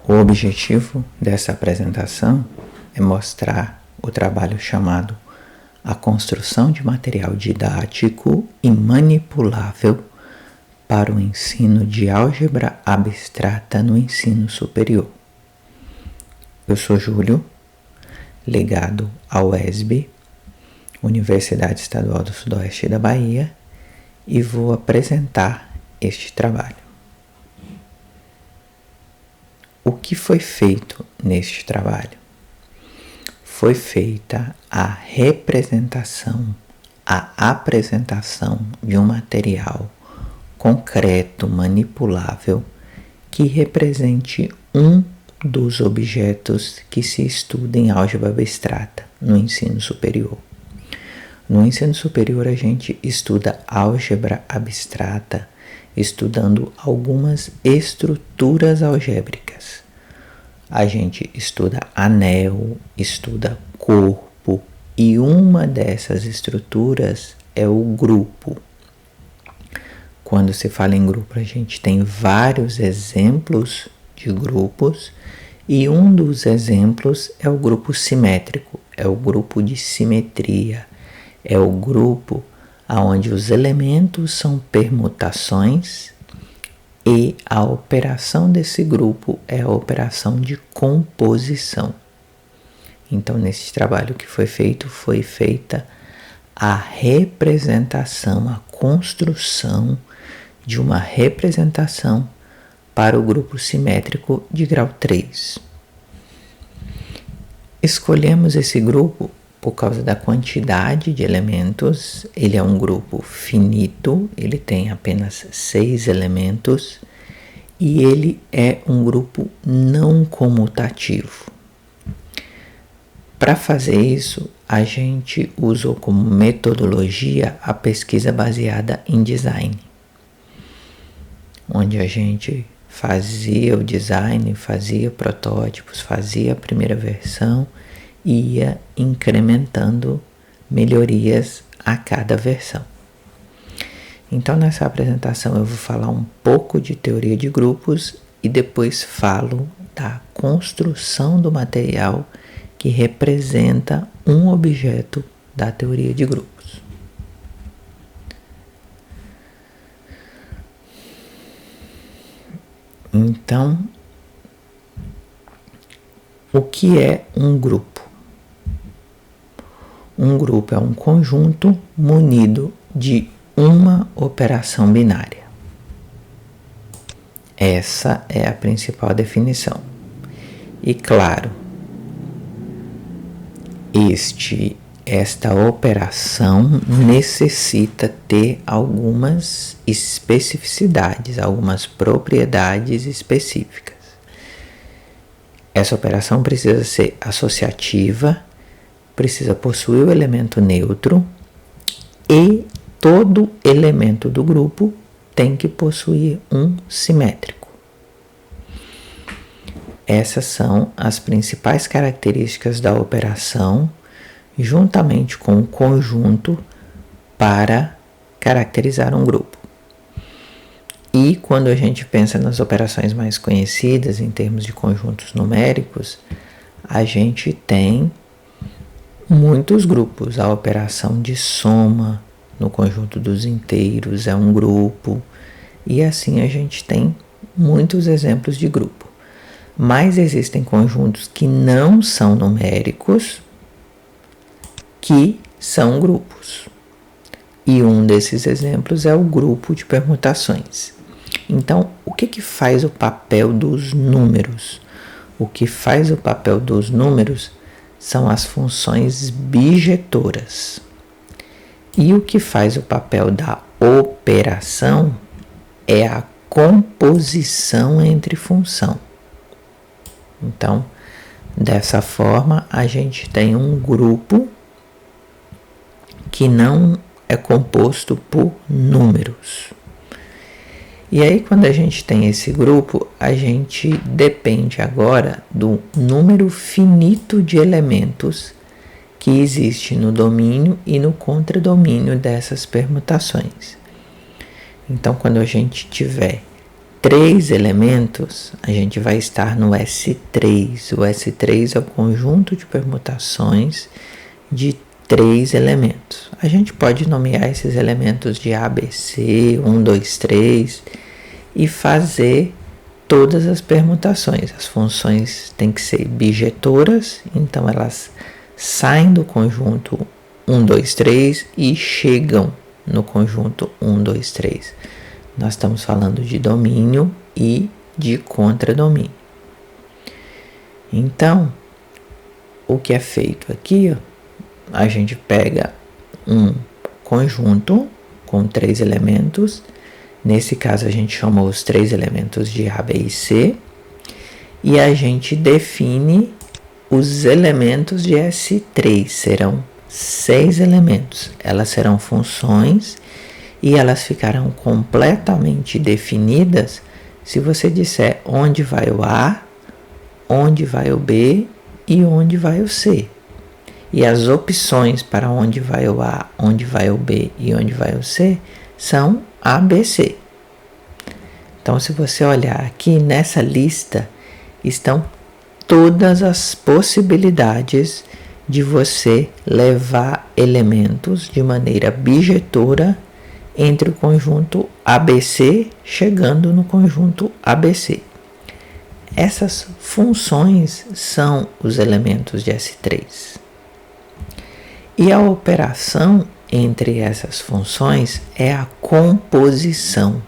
O objetivo dessa apresentação é mostrar o trabalho chamado A Construção de Material Didático e Manipulável para o Ensino de Álgebra Abstrata no Ensino Superior. Eu sou Júlio, ligado ao UESB, Universidade Estadual do Sudoeste da Bahia, e vou apresentar este trabalho. O que foi feito neste trabalho? Foi feita a representação, a apresentação de um material concreto, manipulável, que represente um dos objetos que se estuda em álgebra abstrata no ensino superior. No ensino superior, a gente estuda álgebra abstrata, estudando algumas estruturas algébricas. A gente estuda anel, estuda corpo, e uma dessas estruturas é o grupo. Quando se fala em grupo, a gente tem vários exemplos de grupos, e um dos exemplos é o grupo simétrico, é o grupo de simetria, é o grupo onde os elementos são permutações e a operação desse grupo é a operação de composição. Então, nesse trabalho que foi feita a representação, a construção de uma representação para o grupo simétrico de grau 3. Escolhemos esse grupo por causa da quantidade de elementos. Ele é um grupo finito, ele tem apenas 6 elementos e ele é um grupo não comutativo. Para fazer isso, a gente usou como metodologia a pesquisa baseada em design, onde a gente fazia o design, fazia protótipos, fazia a primeira versão e ia incrementando melhorias a cada versão. Então, nessa apresentação eu vou falar um pouco de teoria de grupos e depois falo da construção do material que representa um objeto da teoria de grupos. Então, o que é um grupo? Um grupo é um conjunto munido de uma operação binária. Essa é a principal definição. E claro, esta operação necessita ter algumas especificidades, algumas propriedades específicas. Essa operação precisa ser associativa, precisa possuir o elemento neutro e todo elemento do grupo tem que possuir um simétrico. Essas são as principais características da operação, juntamente com o conjunto, para caracterizar um grupo. E quando a gente pensa nas operações mais conhecidas em termos de conjuntos numéricos, a gente tem muitos grupos. A operação de soma no conjunto dos inteiros é um grupo, e assim a gente tem muitos exemplos de grupo. Mas existem conjuntos que não são numéricos, que são grupos. E um desses exemplos é o grupo de permutações. Então, o que faz o papel dos números? O que faz o papel dos números são as funções bijetoras. E o que faz o papel da operação é a composição entre função. Então, dessa forma, a gente tem um grupo que não é composto por números. E aí, quando a gente tem esse grupo, a gente depende agora do número finito de elementos que existe no domínio e no contradomínio dessas permutações. Então, quando a gente tiver 3 elementos, a gente vai estar no S3. O S3 é o conjunto de permutações de 3 elementos. A gente pode nomear esses elementos de A, B, C, 1, 2, 3 e fazer todas as permutações. As funções têm que ser bijetoras, então elas saem do conjunto 1, 2, 3 e chegam no conjunto 1, 2, 3. Nós estamos falando de domínio e de contradomínio. Então, o que é feito aqui, a gente pega um conjunto com 3 elementos. Nesse caso, a gente chamou os 3 elementos de A, B e C. E a gente define os elementos de S3. Serão 6 elementos. Elas serão funções e elas ficarão completamente definidas se você disser onde vai o A, onde vai o B e onde vai o C. E as opções para onde vai o A, onde vai o B e onde vai o C são A, B, C. Então, se você olhar aqui nessa lista, estão todas as possibilidades de você levar elementos de maneira bijetora entre o conjunto ABC, chegando no conjunto ABC. Essas funções são os elementos de S3. E a operação entre essas funções é a composição.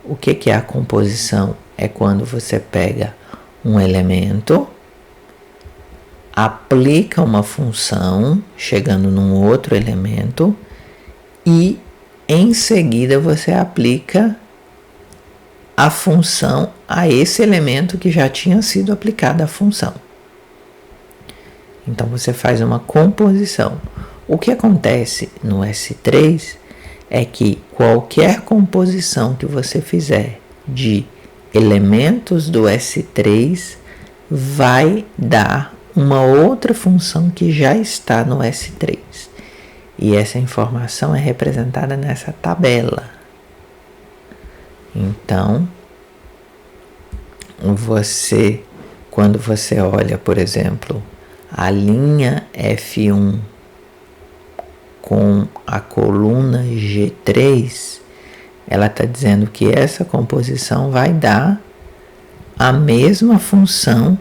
O que é a composição? É quando você pega um elemento, aplica uma função, chegando num outro elemento, e em seguida você aplica a função a esse elemento que já tinha sido aplicada a função. Então você faz uma composição. O que acontece no S3 é que qualquer composição que você fizer de elementos do S3 vai dar uma outra função que já está no S3. E essa informação é representada nessa tabela. Então, quando você olha, por exemplo, a linha F1 com a coluna G3, ela está dizendo que essa composição vai dar a mesma função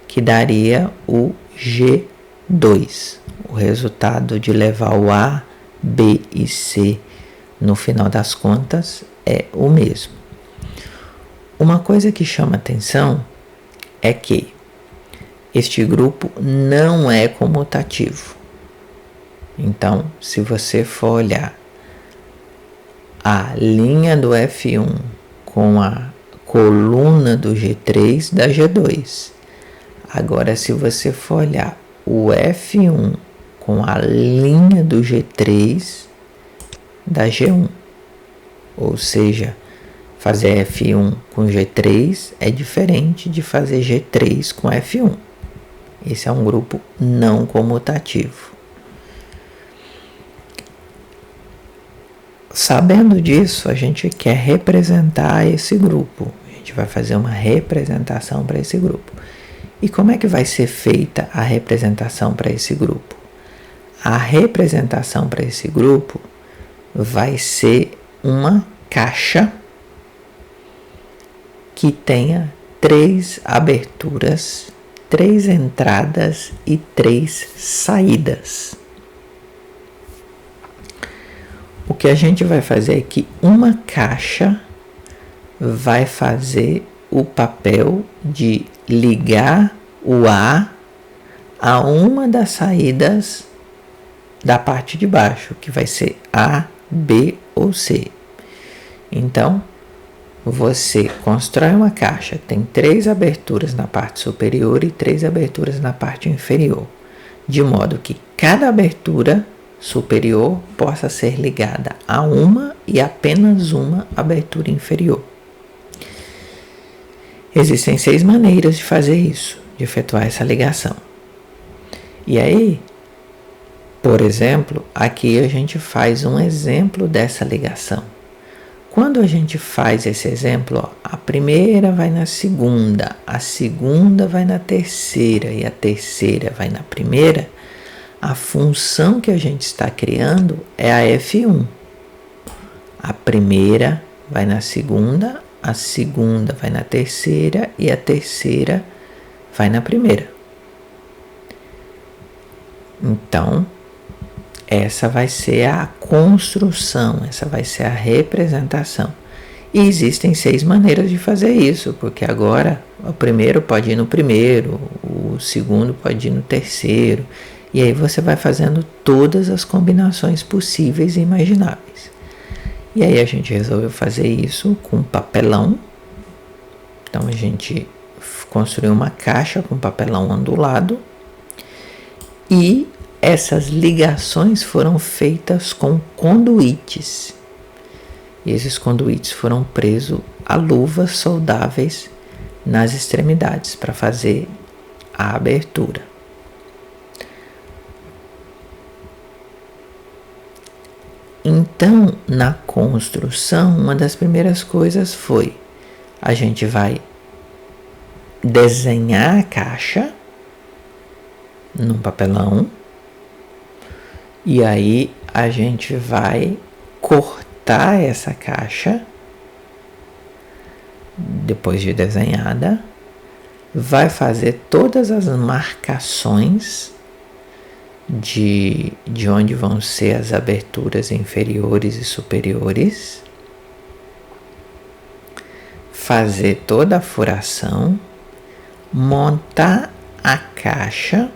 que daria o G2. O resultado de levar o A, B e C no final das contas é o mesmo. Uma coisa que chama atenção é que este grupo não é comutativo. Então, se você for olhar a linha do F1 com a coluna do G3, dá G2. Agora, se você for olhar o F1 com a linha do G3, dá G1. Ou seja, fazer F1 com G3 é diferente de fazer G3 com F1. Esse é um grupo não comutativo. Sabendo disso, a gente quer representar esse grupo. A gente vai fazer uma representação para esse grupo. E como é que vai ser feita a representação para esse grupo? A representação para esse grupo vai ser uma caixa que tenha 3 aberturas, 3 entradas e 3 saídas. O que a gente vai fazer é que uma caixa vai fazer o papel de ligar o A a uma das saídas da parte de baixo, que vai ser A, B ou C. Então, você constrói uma caixa, tem 3 aberturas na parte superior e 3 aberturas na parte inferior, de modo que cada abertura superior possa ser ligada a uma e apenas uma abertura inferior. Existem 6 maneiras de fazer isso, de efetuar essa ligação. E aí, por exemplo, aqui a gente faz um exemplo dessa ligação. Quando a gente faz esse exemplo, ó, a primeira vai na segunda, a segunda vai na terceira e a terceira vai na primeira, a função que a gente está criando é a F1. A primeira vai na segunda, a segunda vai na terceira e a terceira vai na primeira. Então, essa vai ser a construção, essa vai ser a representação. E existem 6 maneiras de fazer isso, porque agora o primeiro pode ir no primeiro, o segundo pode ir no terceiro, e aí você vai fazendo todas as combinações possíveis e imagináveis. E aí a gente resolveu fazer isso com papelão. Então a gente construiu uma caixa com papelão ondulado e essas ligações foram feitas com conduítes. E esses conduítes foram presos a luvas soldáveis nas extremidades para fazer a abertura. Então, na construção, uma das primeiras coisas foi: a gente vai desenhar a caixa num papelão e aí a gente vai cortar essa caixa depois de desenhada, vai fazer todas as marcações de onde vão ser as aberturas inferiores e superiores, fazer toda a furação, montar a caixa,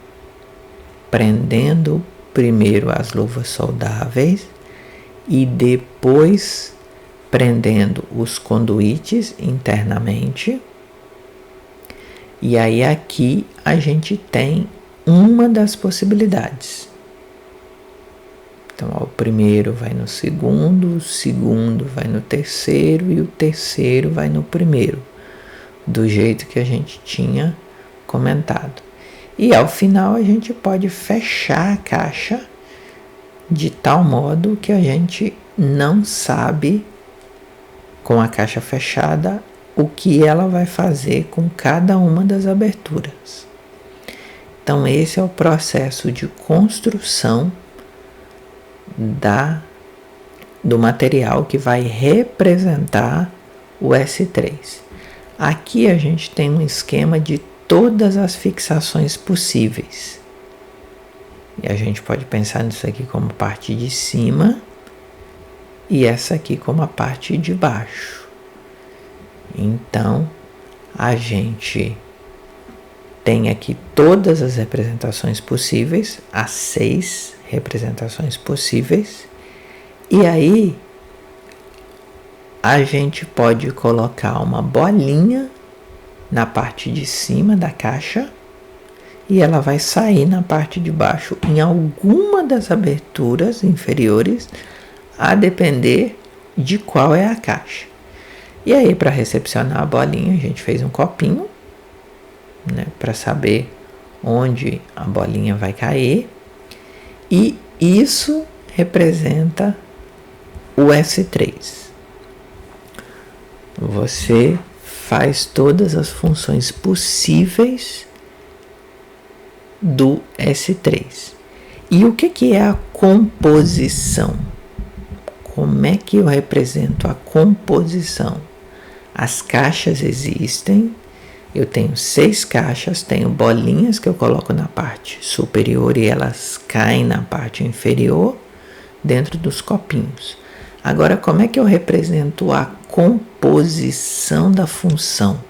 prendendo primeiro as luvas soldáveis e depois prendendo os conduítes internamente. E aí aqui a gente tem uma das possibilidades. Então, ó, o primeiro vai no segundo, o segundo vai no terceiro e o terceiro vai no primeiro, do jeito que a gente tinha comentado. E ao final a gente pode fechar a caixa de tal modo que a gente não sabe, com a caixa fechada, o que ela vai fazer com cada uma das aberturas. Então esse é o processo de construção do material que vai representar o S3. Aqui a gente tem um esquema de todas as fixações possíveis. E a gente pode pensar nisso aqui como parte de cima e essa aqui como a parte de baixo. Então, a gente tem aqui todas as representações possíveis, as 6 representações possíveis, e aí a gente pode colocar uma bolinha na parte de cima da caixa e ela vai sair na parte de baixo em alguma das aberturas inferiores, a depender de qual é a caixa. E aí, para recepcionar a bolinha, a gente fez um copinho, né, para saber onde a bolinha vai cair, e isso representa o S3. Você faz todas as funções possíveis do S3. E o que é a composição? Como é que eu represento a composição? As caixas existem, eu tenho 6 caixas, tenho bolinhas que eu coloco na parte superior e elas caem na parte inferior, dentro dos copinhos. Agora, como é que eu represento a composição da função?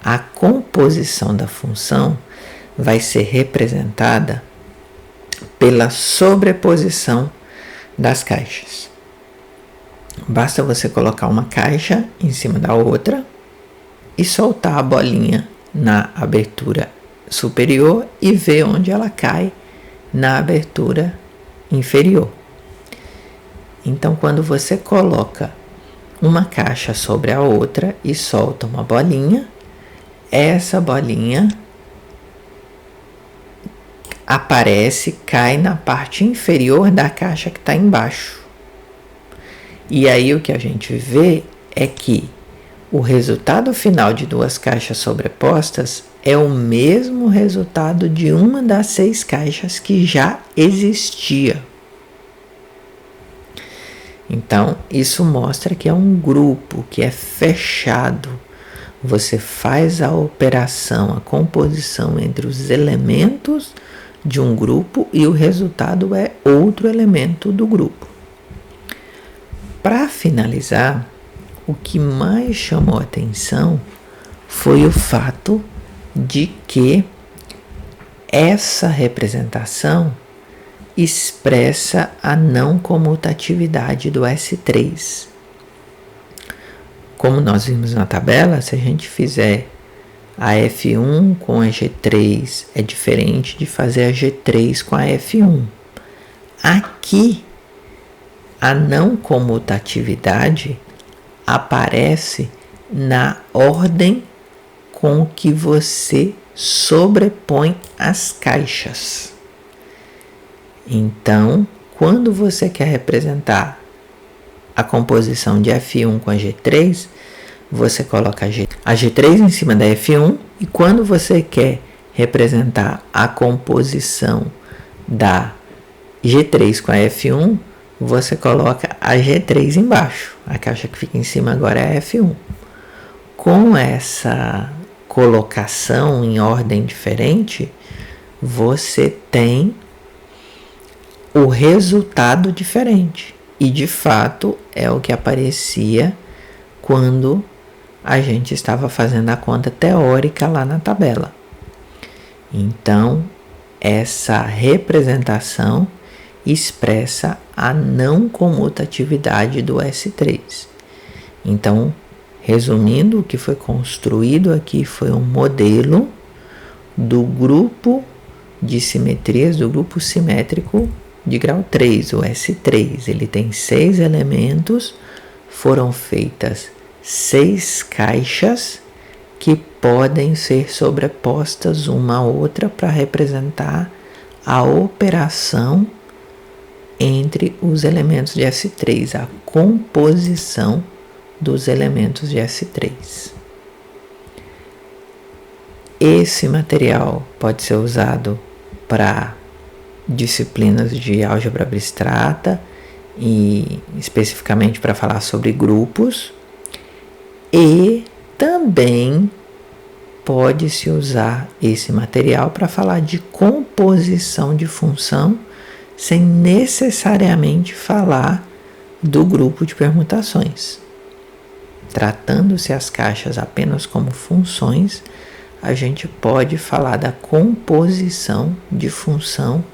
A composição da função vai ser representada pela sobreposição das caixas. Basta você colocar uma caixa em cima da outra e soltar a bolinha na abertura superior e ver onde ela cai na abertura inferior. Então, quando você coloca uma caixa sobre a outra e solta uma bolinha, essa bolinha aparece, cai na parte inferior da caixa que está embaixo. E aí o que a gente vê é que o resultado final de duas caixas sobrepostas é o mesmo resultado de uma das 6 caixas que já existia. Então, isso mostra que é um grupo, que é fechado. Você faz a operação, a composição entre os elementos de um grupo e o resultado é outro elemento do grupo. Para finalizar, o que mais chamou a atenção foi o fato de que essa representação expressa a não comutatividade do S3. Como nós vimos na tabela, se a gente fizer a F1 com a G3 é diferente de fazer a G3 com a F1. Aqui, a não comutatividade aparece na ordem com que você sobrepõe as caixas. Então, quando você quer representar a composição de F1 com a G3, você coloca a G3 em cima da F1, e quando você quer representar a composição da G3 com a F1, você coloca a G3 embaixo. A caixa que fica em cima agora é a F1. Com essa colocação em ordem diferente, você tem o resultado diferente. E de fato é o que aparecia quando a gente estava fazendo a conta teórica lá na tabela. Então, essa representação expressa a não comutatividade do S3. Então, resumindo, o que foi construído aqui foi um modelo do grupo de simetrias, do grupo simétrico de grau 3, o S3. Ele tem 6 elementos, foram feitas 6 caixas que podem ser sobrepostas uma a outra para representar a operação entre os elementos de S3, a composição dos elementos de S3. Esse material pode ser usado para disciplinas de álgebra abstrata e especificamente para falar sobre grupos, e também pode-se usar esse material para falar de composição de função sem necessariamente falar do grupo de permutações. Tratando-se as caixas apenas como funções, a gente pode falar da composição de função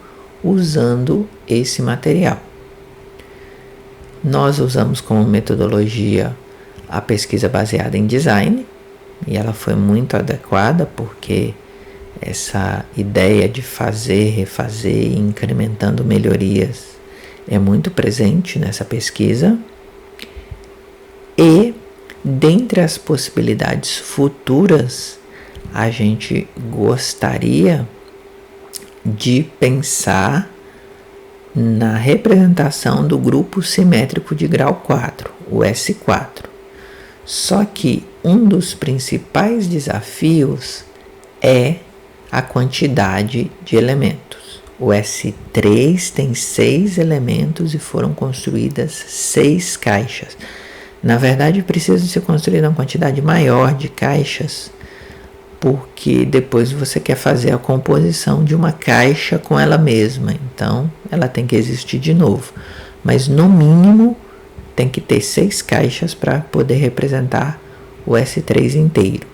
usando esse material. Nós usamos como metodologia a pesquisa baseada em design, e ela foi muito adequada porque essa ideia de fazer, refazer e incrementando melhorias é muito presente nessa pesquisa. E dentre as possibilidades futuras, a gente gostaria de pensar na representação do grupo simétrico de grau 4, o S4. Só que um dos principais desafios é a quantidade de elementos. O S3 tem 6 elementos e foram construídas 6 caixas. Na verdade, precisa ser construída uma quantidade maior de caixas, porque depois você quer fazer a composição de uma caixa com ela mesma. Então, ela tem que existir de novo. Mas, no mínimo, tem que ter 6 caixas para poder representar o S3 inteiro.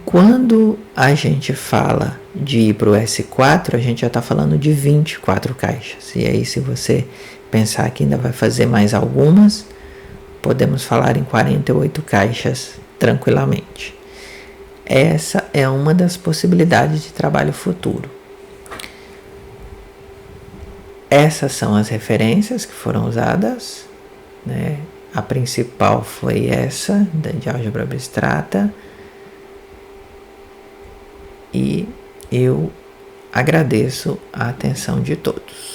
Quando a gente fala de ir para o S4, a gente já está falando de 24 caixas. E aí, se você pensar que ainda vai fazer mais algumas, podemos falar em 48 caixas tranquilamente. Essa é uma das possibilidades de trabalho futuro. Essas são as referências que foram usadas, né? A principal foi essa, de álgebra abstrata. E eu agradeço a atenção de todos.